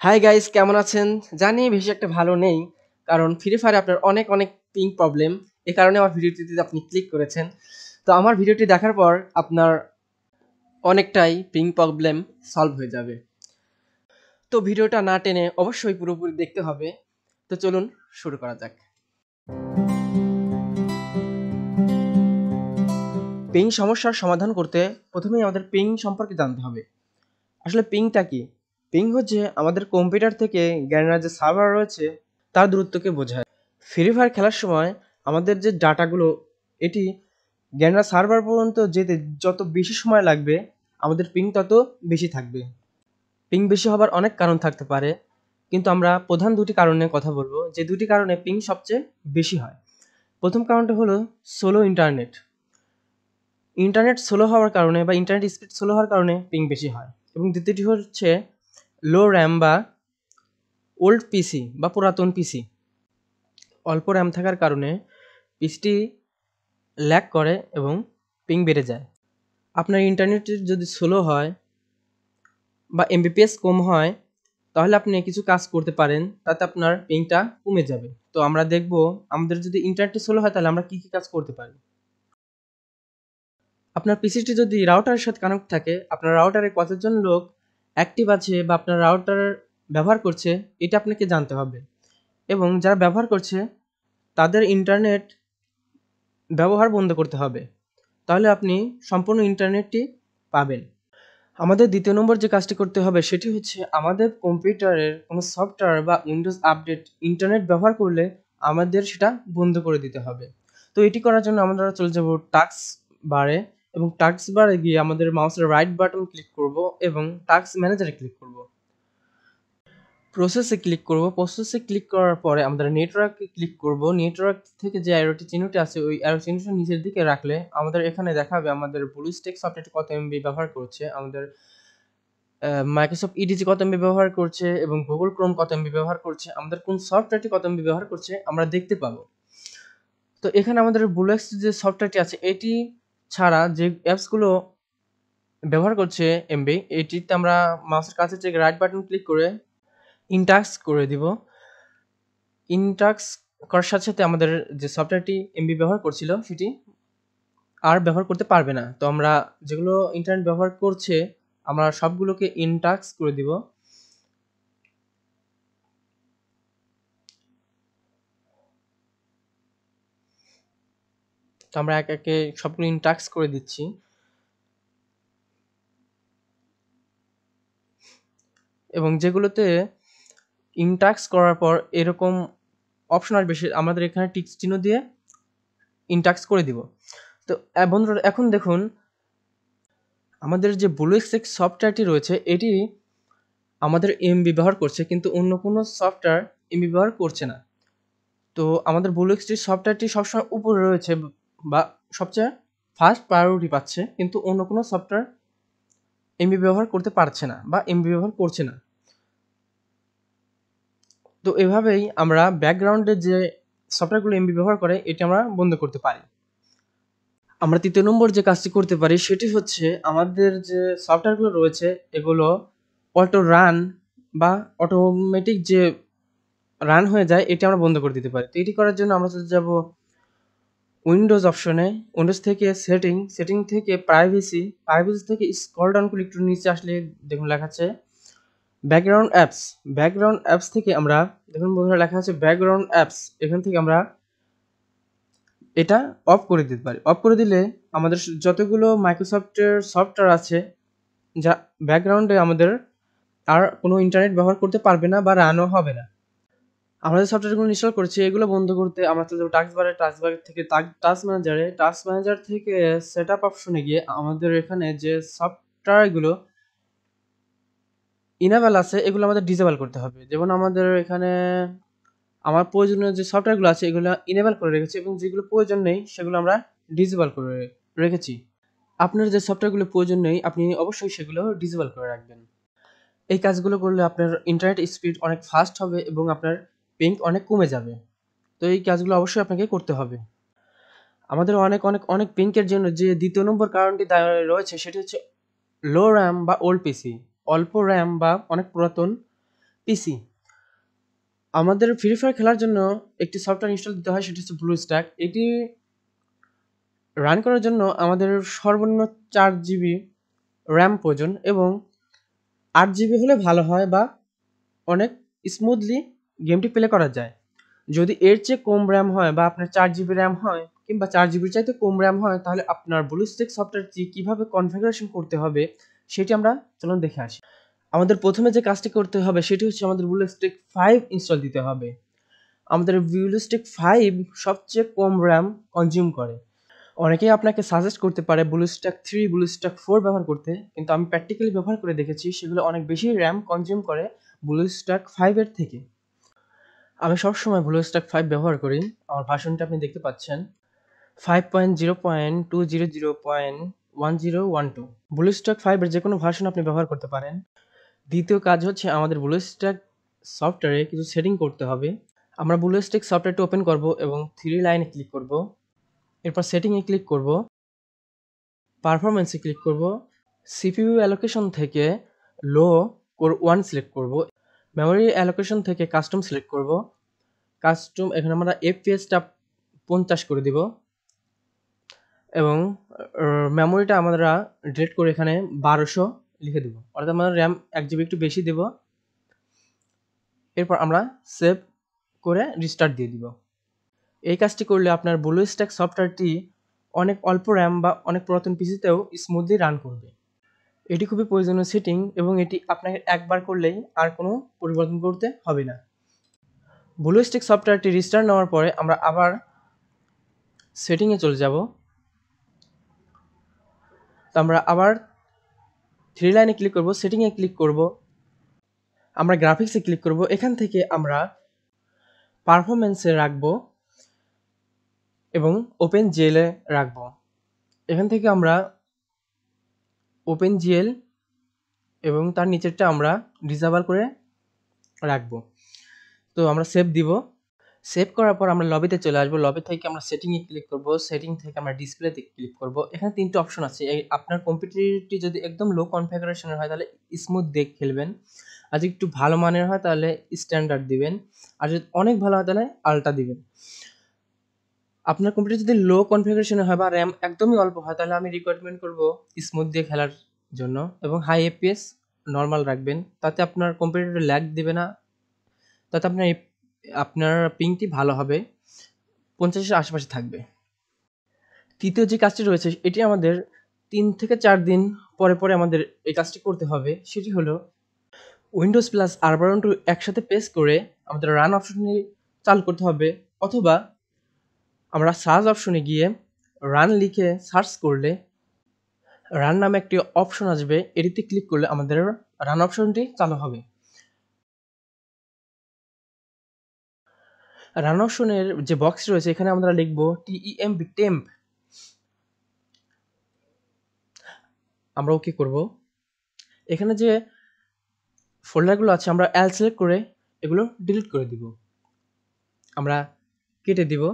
Hi guys, কেমন আছেন? জানি বেশি একটা ভালো নেই। কারণ ফ্রি ফায়ারে আপনার অনেক পিং প্রবলেম। এ কারণে আমার ভিডিওটিতে আপনি ক্লিক করেছেন। তো আমার ভিডিওটি দেখার পর আপনার অনেকটাই পিং প্রবলেম সলভ হয়ে যাবে। তো ভিডিওটা না টেনে অবশ্যই পুরোপুরি দেখতে হবে। তো চলুন শুরু করা যাক। পিং সমস্যার সমাধান করতে প্রথমেই আমাদের পিং সম্পর্কে জানতে হবে। আসলে পিংটা কি? পিং হচ্ছে আমাদের কম্পিউটার থেকে গ্যানেরার যে সার্ভার রয়েছে তার দূরত্বকে বোঝায়। ফ্রি ফায়ার খেলার সময় আমাদের যে ডাটাগুলো এটি গ্যানেরার সার্ভার পর্যন্ত যেতে যত বেশি সময় লাগবে আমাদের পিং তত বেশি থাকবে। পিং বেশি হবার অনেক কারণ থাকতে পারে, কিন্তু আমরা প্রধান দুটি কারণে কথা বলবো, যে দুটি কারণে পিং সবচেয়ে বেশি হয়। প্রথম কারণটা হলো স্লো ইন্টারনেট। ইন্টারনেট স্লো হওয়ার কারণে বা ইন্টারনেট স্পিড স্লো হওয়ার কারণে পিং বেশি হয়। এবং দ্বিতীয়টি হচ্ছে লো র্যাম বা ওল্ড পিসি বা পুরাতন পিসি। অল্প র্যাম থাকার কারণে পিসিটি ল্যাগ করে এবং পিং বেড়ে যায়। আপনার ইন্টারনেট যদি স্লো হয় বা এমবিপিএস কম হয় তাহলে আপনি কিছু কাজ করতে পারেন, তাতে আপনার পিংটা কমে যাবে। তো আমরা দেখব আমাদের যদি ইন্টারনেট স্লো হয় তাহলে আমরা কি কাজ করতে পারি। আপনার পিসিটি যদি রাউটারের সাথে কানেক্ট থাকে, আপনার রাউটারে কতজন লোক অ্যাক্টিভ আছে বা আপনার রাউটার ব্যবহার করছে এটা আপনাকে জানতে হবে। এবং যারা ব্যবহার করছে তাদের ইন্টারনেট ব্যবহার বন্ধ করতে হবে, তাহলে আপনি সম্পূর্ণ ইন্টারনেটটি পাবেন। আমাদের দ্বিতীয় নম্বর যে কাজটি করতে হবে সেটি হচ্ছে আমাদের কম্পিউটারের কোনো সফটওয়্যার বা উইন্ডোজ আপডেট ইন্টারনেট ব্যবহার করলে আমাদের সেটা বন্ধ করে দিতে হবে। তো এটি করার জন্য আমরা চলে যাব টাস্ক বারে, এবং টাস্ক বারে গিয়ে আমাদের মাউসের রাইট বাটন ক্লিক করব এবং টাস্ক ম্যানেজারে ক্লিক করব। প্রসেসে ক্লিক করব। প্রসেসে ক্লিক করার পরে আমাদের নেটওয়ার্কে ক্লিক করব। নেটওয়ার্ক থেকে যে অ্যারোটি চিহ্নটি আছে ওই অ্যারো চিহ্নটা নিচের দিকে রাখলে আমাদের এখানে দেখাবে আমাদের ব্লুস্টেক সফটওয়্যারটি কত এমবি ব্যবহার করছে, আমাদের মাইক্রোসফট ইডিজি কত এমবি ব্যবহার করছে এবং গুগল ক্রোম কত এমবি ব্যবহার করছে, আমাদের কোন সফটওয়্যারটি কত এমবি ব্যবহার করছে আমরা দেখতে পাবো। তো এখানে আমাদের ব্লুএক্স যে সফটওয়্যারটি আছে এটি ছাড়া যে অ্যাপসগুলো ব্যবহার করছে এমবি, এটিতে আমরা মাউসের কাছে থেকে রাইট বাটন ক্লিক করে ইনটাস্ক করে দিব। ইনটাস্ক করার সাথে সাথে আমাদের যে সফটওয়্যারটি এমবি ব্যবহার করছিল সেটি আর ব্যবহার করতে পারবে না। তো আমরা যেগুলো ইন্টারনেট ব্যবহার করছে আমরা সবগুলোকে ইনটাস্ক করে দিব। তো আমরা একে একে সবগুলো ইনটাস্ক করে দিচ্ছি। এবং যেগুলোতে ইনটাস্ক করার পর এরকম অপশন আসবে আমাদের এখানে টিক চিহ্ন দিয়ে ইনটাস্ক করে দিব। তো বন্ধুরা এখন দেখুন আমাদের যে ব্লুএক্স সফটওয়্যারটি রয়েছে এটি আমাদের এমবি ব্যবহার করছে, কিন্তু অন্য কোনো সফটওয়্যার এমবি ব্যবহার করছে না। তো আমাদের ব্লুএক্সটির সফটওয়্যারটি সবসময় উপরে রয়েছে বা সবচেয়ে ফার্স্ট প্রায়োরিটি পাচ্ছে, কিন্তু অন্য কোনো সফটওয়্যার এমবি ব্যবহার করতে পারছে না বা এমবি ব্যবহার করছে না। তো এভাবেই আমরা ব্যাকগ্রাউন্ডে যে সফটওয়্যারগুলো এমবি ব্যবহার করে এটি আমরা বন্ধ করতে পারি। আমরা তৃতীয় নম্বর যে কাজটি করতে পারি সেটি হচ্ছে আমাদের যে সফটওয়্যারগুলো রয়েছে এগুলো অটো রান বা অটোমেটিক যে রান হয়ে যায় এটি আমরা বন্ধ করে দিতে পারি। তো এটি করার জন্য আমরা চলে যাব উইন্ডোজ অপশনে। উইন্ডোজ থেকে সেটিং থেকে প্রাইভেসি থেকে স্ক্রল ডাউন করে একটু নিচে আসলে দেখুন লেখা আছে ব্যাকগ্রাউন্ড অ্যাপস থেকে আমরা দেখুন বন্ধুরা লেখা আছে ব্যাকগ্রাউন্ড অ্যাপস। এখান থেকে আমরা এটা অফ করে দিতে পারি। অফ করে দিলে আমাদের যতগুলো মাইক্রোসফটের সফটওয়্যার আছে যা ব্যাকগ্রাউন্ডে আমাদের আর কোনো ইন্টারনেট ব্যবহার করতে পারবে না বা রানও হবে না। আমরা যে সফটওয়্যারগুলো ইনস্টল করেছি এগুলো বন্ধ করতে আমরা চলে যাবো টাস্ক বার থেকে টাস্ক ম্যানেজার থেকে সেটআপ অপশনে গিয়ে আমাদের এখানে যে সফটওয়্যারগুলো ইনেবল আছে এগুলো আমাদের ডিসেবল করতে হবে। যেমন আমাদের এখানে আমার প্রয়োজনীয় যে সফটওয়্যারগুলো আছে এগুলো ইনেবল করে রেখেছি এবং যেগুলো প্রয়োজন নেই সেগুলো আমরা ডিসেবল করে রেখেছি। আপনার যে সফটওয়্যারগুলো প্রয়োজন নেই আপনি অবশ্যই সেগুলো ডিসেবল করে রাখবেন। এই কাজগুলো করলে আপনার ইন্টারনেট স্পিড অনেক ফাস্ট হবে এবং আপনার পিং অনেক কমে যাবে। তো এই কাজগুলো অবশ্যই আপনাকে করতে হবে। আমাদের অনেক পিংকের জন্য যে দ্বিতীয় নম্বর কারণটি রয়েছে সেটি হচ্ছে লো র্যাম বা ওল্ড পিসি। অল্প র্যাম বা অনেক পুরাতন পিসি। আমাদের ফ্রি ফায়ার খেলার জন্য একটি সফটওয়্যার ইনস্টল দিতে হয়, সেটি হচ্ছে ব্লুস্ট্যাক। এটি রান করার জন্য আমাদের সর্বনিম্ন 4 GB র্যাম প্রয়োজন এবং 8 GB হলে ভালো হয়, বা অনেক স্মুথলি গেমটি প্লে করা যায়। যদি এর চেয়ে কম র্যাম হয় বা আপনার 4 GB র্যাম হয় কিংবা 4 GB চাইতে কম র্যাম হয়, তাহলে আপনার ব্লুস্ট্যাক সফটওয়্যারটি কীভাবে কনফিগারেশন করতে হবে সেটি আমরা চলুন দেখে আসি। আমাদের প্রথমে যে কাজটি করতে হবে সেটি হচ্ছে আমাদের ব্লুস্ট্যাক 5 ইনস্টল দিতে হবে। আমাদের ব্লুস্ট্যাক 5 সবচেয়ে কম র্যাম কনজিউম করে। অনেকেই আপনাকে সাজেস্ট করতে পারে ব্লুস্ট্যাক 3, ব্লুস্ট্যাক 4 ব্যবহার করতে, কিন্তু আমি প্র্যাকটিক্যালি ব্যবহার করে দেখেছি সেগুলো অনেক বেশি র্যাম কনজিউম করে ব্লুস্ট্যাক 5 এর থেকে। আমি সবসময় ব্লুস্ট্যাক 5 ব্যবহার করি। আমার ভার্সনটা আপনি দেখতে পাচ্ছেন 5.0.200.1012। ব্লুস্ট্যাক 5 এর যে কোনো ভার্সন আপনি ব্যবহার করতে পারেন। দ্বিতীয় কাজ হচ্ছে আমাদের ব্লুস্ট্যাক সফটওয়্যারে কিছু সেটিং করতে হবে। আমরা ব্লুস্ট্যাক সফটওয়্যারটি ওপেন করব এবং 3 লাইনে ক্লিক করব। এরপর সেটিংয়ে ক্লিক করব, পারফরম্যান্সে ক্লিক করব, সিপিইউ অ্যালোকেশন থেকে লো কোর 1 সিলেক্ট করব, মেমোরি অ্যালোকেশন থেকে কাস্টম সিলেক্ট করব। কাস্টম এখানে আমরা এফপিএসটা 50 করে দিব এবং মেমোরিটা আমরা ডিলিট করে এখানে 1200 লিখে দেব, অর্থাৎ আমরা র্যাম 1 GB একটু বেশি দেব। এরপর আমরা সেভ করে রিস্টার্ট দিয়ে দিব। এই কাজটি করলে আপনার ব্লুস্ট্যাক সফটওয়্যারটি অনেক অল্প র্যাম বা অনেক পুরাতন পিসিতেও স্মুথলি রান করবে। এটি খুবই প্রয়োজনীয় সেটিং এবং এটি আপনাকে একবার করলেই আর কোনো পরিবর্তন করতে হবে না। ব্লুস্ট্যাক সফটওয়্যারটি রিস্টার্ট নেওয়ার পরে আমরা আবার সেটিংয়ে চলে যাব। তো আমরা আবার 3 লাইনে ক্লিক করব, সেটিংয়ে ক্লিক করব, আমরা গ্রাফিক্সে ক্লিক করব। এখান থেকে আমরা পারফরম্যান্সে রাখবো এবং ওপেন জিএলে রাখবো। এখান থেকে আমরা ওপেন জিএল এবং তার নিচেরটা আমরা ডিসেবল করে রাখবো। তো আমরা সেভ দিব। সেভ করার পর আমরা লবিতে চলে আসবো। লবি থেকে আমরা সেটিংয়ে ক্লিক করব, সেটিং থেকে আমরা ডিসপ্লেতে ক্লিক করব। এখানে 3টে অপশন আছে। আপনার কম্পিউটারটি যদি একদম লো কনফিগারেশনের হয় তাহলে স্মুথ দিয়ে খেলবেন, আর যদি একটু ভালো মানের হয় তাহলে স্ট্যান্ডার্ড দিবেন, আর যদি অনেক ভালো হয় তাহলে আলট্রা দিবেন। আপনার কম্পিউটার যদি লো কনফিগারেশনে হয় বা র্যাম একদমই অল্প হয় তাহলে আমি রিকমেন্ড করব স্মুথ দিয়ে খেলার জন্য, এবং হাই এফপিএস নর্মাল রাখবেন, তাতে আপনার কম্পিউটারে ল্যাগ দেবে না, তাতে আপনার পিংটি ভালো হবে, 50-এর আশেপাশে থাকবে। তৃতীয় যে কাজটি রয়েছে এটি আমাদের 3 থেকে 4 দিন পরে পরে আমাদের এই কাজটি করতে হবে। সেটি হলো উইন্ডোজ প্লাস R/2 একসাথে প্রেস করে আমাদের রান অপশনটি চালু করতে হবে, অথবা আমরা সার্চ অপশনে গিয়ে রান লিখে সার্চ করলে রান নামে একটি অপশন আসবে, এটিতে ক্লিক করলে আমাদের রান অপশনটি চালু হবে। রান অপশনের যে বক্স রয়েছে এখানে আমরা লিখব temp। আমরা ওকে করব। এখানে যে ফোল্ডারগুলো আছে আমরা এল সিলেক্ট করে এগুলো ডিলিট করে দিব, আমরা কেটে দিব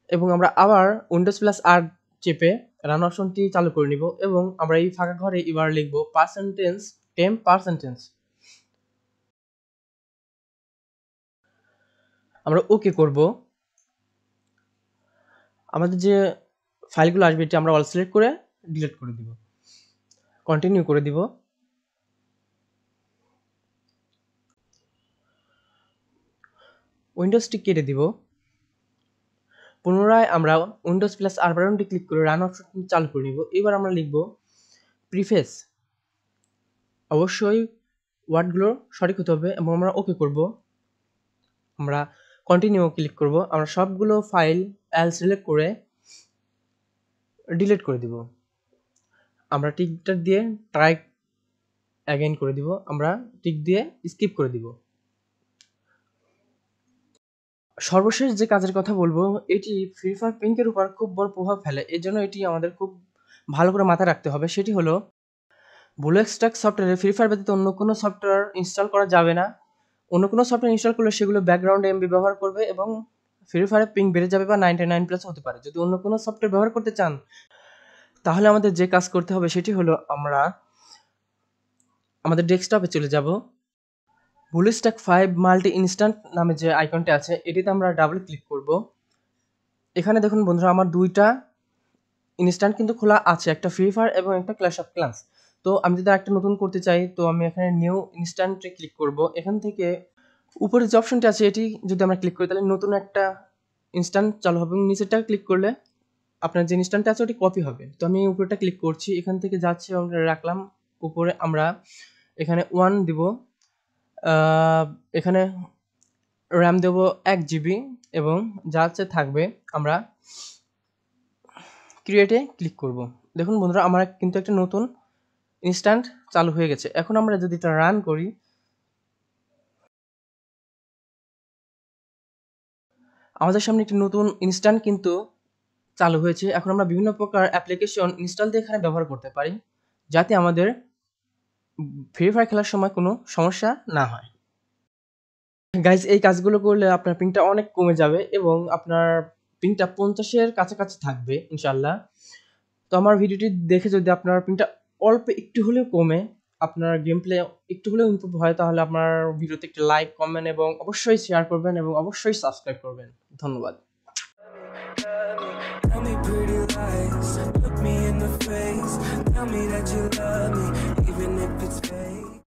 এবং আমরা আবার উইন্ডোজ প্লাস আর চেপে রান অপশনটি চালু করে নিব এবং আমরা এই ফাঁকা ঘরে এবার লিখব %temp%। আমরা ওকে করব। আমাদের যে ফাইলগুলো আসবে এটি আমরা অল সিলেক্ট করে ডিলিট করে দিব, কন্টিনিউ করে দিব। উইন্ডোজটি কেটে দিব। পুনরায় আমরা উইন্ডোজ প্লাস আর বাটনটি ক্লিক করে রান অপশনটি চালু করে নিব। এবার আমরা লিখব প্রিফেস। অবশ্যই ওয়ার্ডগুলো সঠিক হতে হবে এবং আমরা ওকে করব। আমরা কন্টিনিউ ক্লিক করব। আমরা সবগুলো ফাইল এল সিলেক্ট করে ডিলিট করে দিব। আমরা টিকটা দিয়ে ট্রাই অ্যাগেইন করে দিব, আমরা টিক দিয়ে স্কিপ করে দিব। সর্বশেষ যে কাজের কথা বলবো এটি ফ্রি ফায়ার পিঙ্কের উপর খুব বড় প্রভাব ফেলে, এর জন্য এটি আমাদের খুব ভালো করে মাথায় রাখতে হবে। সেটি হলো ব্লুস্ট্যাক সফটওয়্যারে ফ্রি ফায়ার ব্যতীত অন্য কোনো সফটওয়্যার ইনস্টল করা যাবে না। অন্য কোনো সফটওয়্যার ইনস্টল করলে সেগুলো ব্যাকগ্রাউন্ডে এমবি ব্যবহার করবে এবং ফ্রি ফায়ারের পিং বেড়ে যাবে বা 99+ হতে পারে। যদি অন্য কোনো সফটওয়্যার ব্যবহার করতে চান তাহলে আমাদের যে কাজ করতে হবে সেটি হলো আমরা আমাদের ডেস্কটপে চলে যাব। BlueStack 5 মাল্টি ইনস্ট্যান্ট নামে যে আইকনটা আছে এটিতে আমরা ডাবল ক্লিক করব। এখানে দেখুন বন্ধুরা আমার দুইটা ইনস্ট্যান্ট কিন্তু খোলা আছে, একটা ফ্রি ফায়ার এবং একটা ক্ল্যাশ অফ ক্ল্যান্স। তো আমি যদি একটা নতুন করতে চাই তো আমি এখানে নিউ ইনস্ট্যান্টে ক্লিক করব। এখান থেকে উপরে যে অপশনটা আছে এটি যদি আমরা ক্লিক করি তাহলে নতুন একটা ইনস্ট্যান্ট চালু হবে এবং নিচেরটা ক্লিক করলে আপনার যে ইনস্ট্যান্টটা আছে ওটি কপি হবে। তো আমি উপরেটা ক্লিক করছি, এখান থেকে যাচ্ছি আমরা রাখলাম। উপরে আমরা এখানে 1 দিব, এখানে র্যাম দেব 1 জিবি এবং যা আছে থাকবে। আমরা ক্রিয়েটে ক্লিক করব। দেখুন বন্ধুরা আমার কিন্তু একটা নতুন ইনস্ট্যান্ট চালু হয়ে গেছে। এখন আমরা যদি এটা রান করি, আমাদের সামনে একটি নতুন ইনস্ট্যান্ট কিন্তু চালু হয়েছে। এখন আমরা বিভিন্ন প্রকার অ্যাপ্লিকেশন ইনস্টল দিয়ে এখানে ব্যবহার করতে পারি, যাতে আমাদের ফ্রি ফায়ার খেলার সময় কোনো সমস্যা না হয়। গাইজ এই কাজগুলো করলে আপনার পিংটা অনেক কমে যাবে এবং আপনার পিংটা 50-এর কাছাকাছি থাকবে ইনশাল্লাহ। তো আমার ভিডিওটি দেখে যদি আপনার পিংটা অল্প একটু হলেও কমে, আপনার গেম প্লে একটু হলেও ইমপ্রুভ হয়, তাহলে আপনার ভিডিওতে একটি লাইক, কমেন্ট এবং অবশ্যই শেয়ার করবেন এবং অবশ্যই সাবস্ক্রাইব করবেন। ধন্যবাদ। Tell me pretty lies, look me in the face, tell me that you love me, even if it's fake.